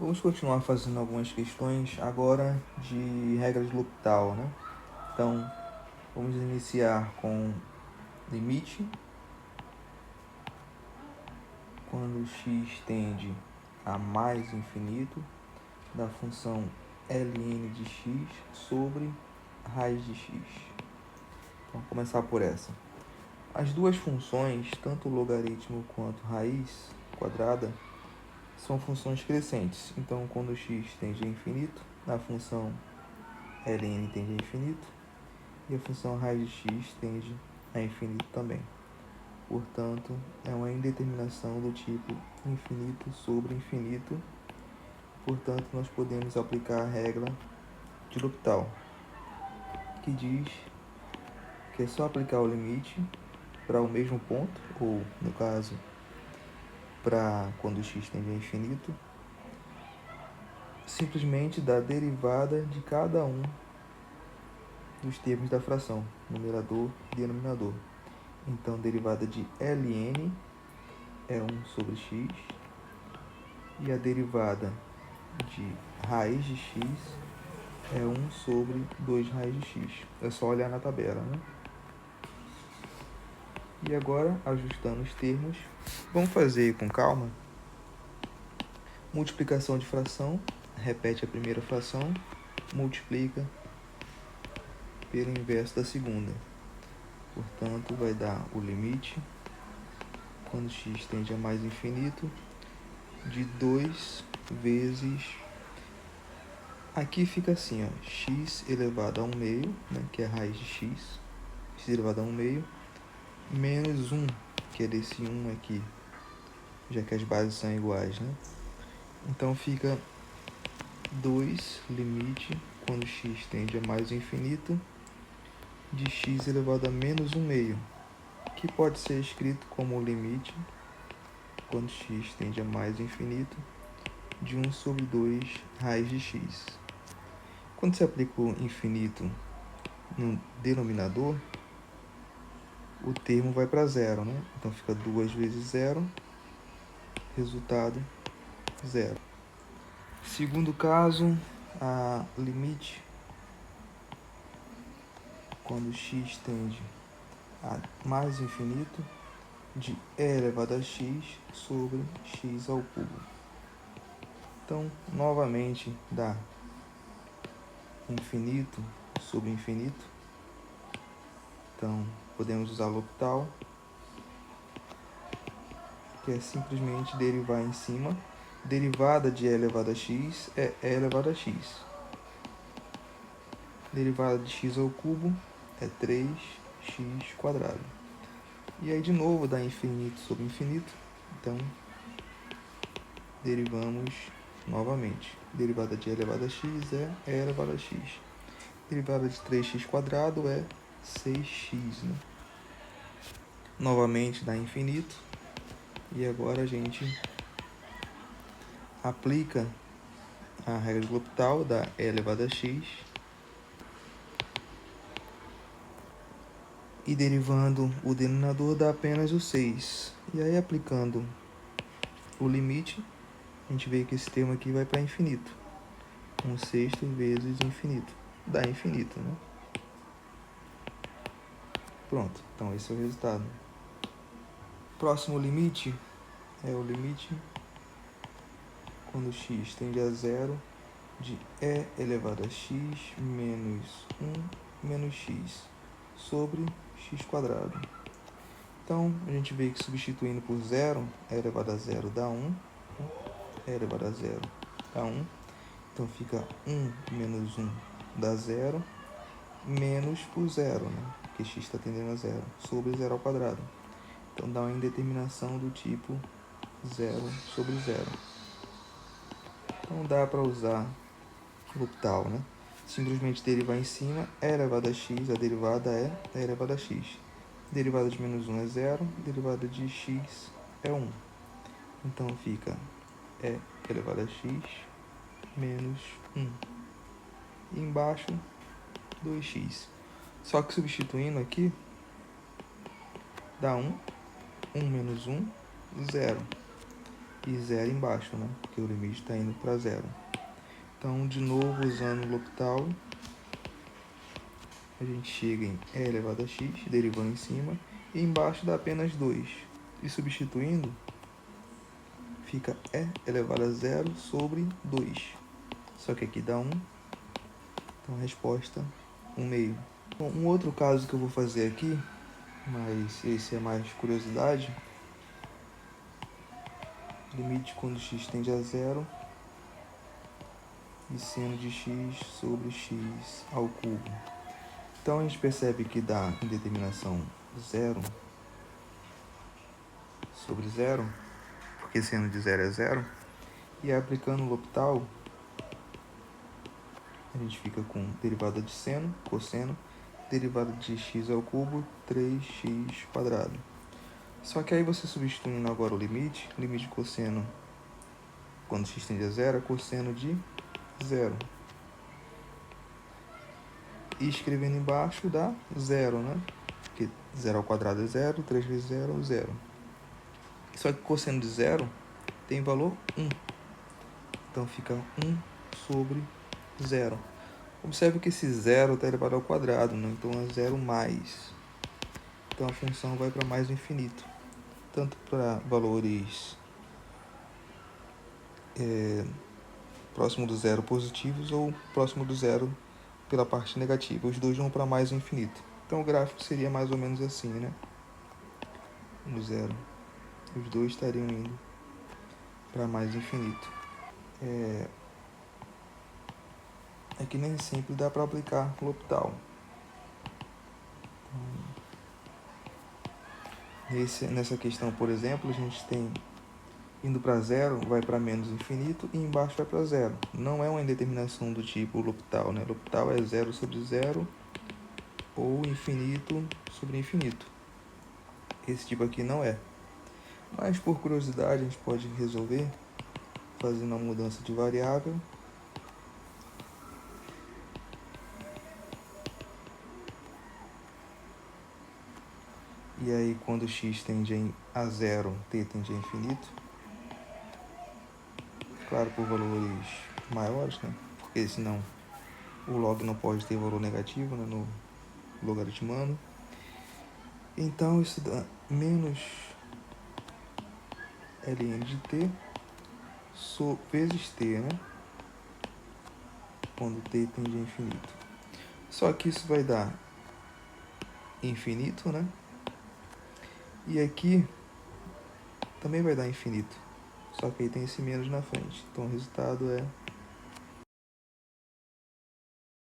Vamos continuar fazendo algumas questões agora de regra de L'Hopital, né? Então, vamos iniciar com limite quando x tende a mais infinito da função ln de x sobre raiz de x. Então, vamos começar por essa. As duas funções, tanto o logaritmo quanto raiz quadrada, são funções crescentes. Então, quando x tende a infinito, a função ln tende a infinito e a função raiz de x tende a infinito também. Portanto, é uma indeterminação do tipo infinito sobre infinito. Portanto, nós podemos aplicar a regra de L'Hopital, que diz que é só aplicar o limite para o mesmo ponto, ou, no caso, para quando x tende a infinito, simplesmente da derivada de cada um dos termos da fração, numerador e denominador. Então, derivada de ln é 1 sobre x, e a derivada de raiz de x é 1 sobre 2 raiz de x. É só olhar na tabela, né? E agora, ajustando os termos, vamos fazer com calma. Multiplicação de fração, repete a primeira fração, multiplica pelo inverso da segunda. Portanto, vai dar o limite, quando x tende a mais infinito, de 2 vezes... Aqui fica assim, ó, x elevado a 1 meio, né, que é a raiz de x elevado a 1 meio, menos 1, que é desse 1 aqui, já que as bases são iguais, né? Então, fica 2 limite, quando x tende a mais infinito, de x elevado a menos 1 meio, que pode ser escrito como o limite, quando x tende a mais infinito, de 1 sobre 2 raiz de x. Quando você aplica o infinito no denominador, o termo vai para zero, né? Então, fica 2 vezes zero, resultado, zero. Segundo caso, a limite quando x tende a mais infinito de e elevado a x sobre x ao cubo. Então, novamente, dá infinito sobre infinito. Então, podemos usar L'Hopital, que é simplesmente derivar em cima. Derivada de e elevado a x é e elevado a x. Derivada de x ao cubo é 3x quadrado. E aí, de novo, dá infinito sobre infinito. Então, derivamos novamente. Derivada de e elevado a x é e elevado a x. Derivada de 3x quadrado é 6x, né? Novamente dá infinito. E agora a gente aplica a regra de L'Hopital da e elevado a x. E derivando o denominador dá apenas o 6. E aí, aplicando o limite, a gente vê que esse termo aqui vai para infinito. 1/6 vezes infinito. Dá infinito, né? Pronto. Então, esse é o resultado. Próximo limite é o limite quando x tende a zero de e elevado a x menos 1 menos x sobre x quadrado. Então, a gente vê que substituindo por zero, e elevado a zero dá 1, e elevado a zero dá 1. Então, fica 1 menos 1 dá 0, menos o zero, né? Porque x está tendendo a zero, sobre zero ao quadrado. Então, dá uma indeterminação do tipo 0 sobre 0. Então, dá para usar L'Hopital, né? Simplesmente derivar em cima, e elevado a x, a derivada é e elevado a x. Derivada de menos 1 é 0, derivada de x é 1. Então, fica e elevado a x menos 1. E embaixo, 2x. Só que substituindo aqui, dá 1. 1 menos 1, 0. e zero embaixo, né? Porque o limite está indo para zero. Então, de novo, usando o L'Hopital, a gente chega em e elevado a x, derivando em cima, e embaixo dá apenas 2. E substituindo, fica e elevado a zero sobre 2. Só que aqui dá 1, então a resposta 1/2. Bom, um outro caso que eu vou fazer aqui, mas esse é mais curiosidade, limite quando x tende a zero e seno de x sobre x ao cubo. Então a gente percebe que dá indeterminação 0 sobre 0, porque seno de 0 é 0, e aplicando o L'Hopital, a gente fica com derivada de seno, cosseno, derivada de x ao cubo, 3x². Só que aí você substituindo agora o limite de cosseno quando x tende a 0 é cosseno de 0. E escrevendo embaixo dá 0, né? Porque 0² é 0, 3 vezes 0 é 0. Só que cosseno de 0 tem valor 1. Então fica 1 sobre 0. Observe que esse 0 está elevado ao quadrado, né? Então é 0 mais. Então a função vai para mais infinito. Tanto para valores próximo do zero positivos ou próximo do zero pela parte negativa. Os dois vão para mais infinito. Então o gráfico seria mais ou menos assim, né? No zero. Os dois estariam indo para mais infinito. É que nem sempre dá para aplicar L'Hopital. Nessa questão, por exemplo, a gente tem indo para zero, vai para menos infinito e embaixo vai para zero. Não é uma indeterminação do tipo L'Hopital, né? L'Hopital é 0 sobre 0 ou infinito sobre infinito. Esse tipo aqui não é. Mas por curiosidade a gente pode resolver fazendo a mudança de variável. E aí quando x tende a zero, t tende a infinito. Claro, por valores maiores, né? Porque senão o log não pode ter valor negativo, né, no logaritmando. Então isso dá menos ln de t vezes t, né? Quando t tende a infinito. Só que isso vai dar infinito, né? E aqui também vai dar infinito. Só que aí tem esse menos na frente. Então o resultado é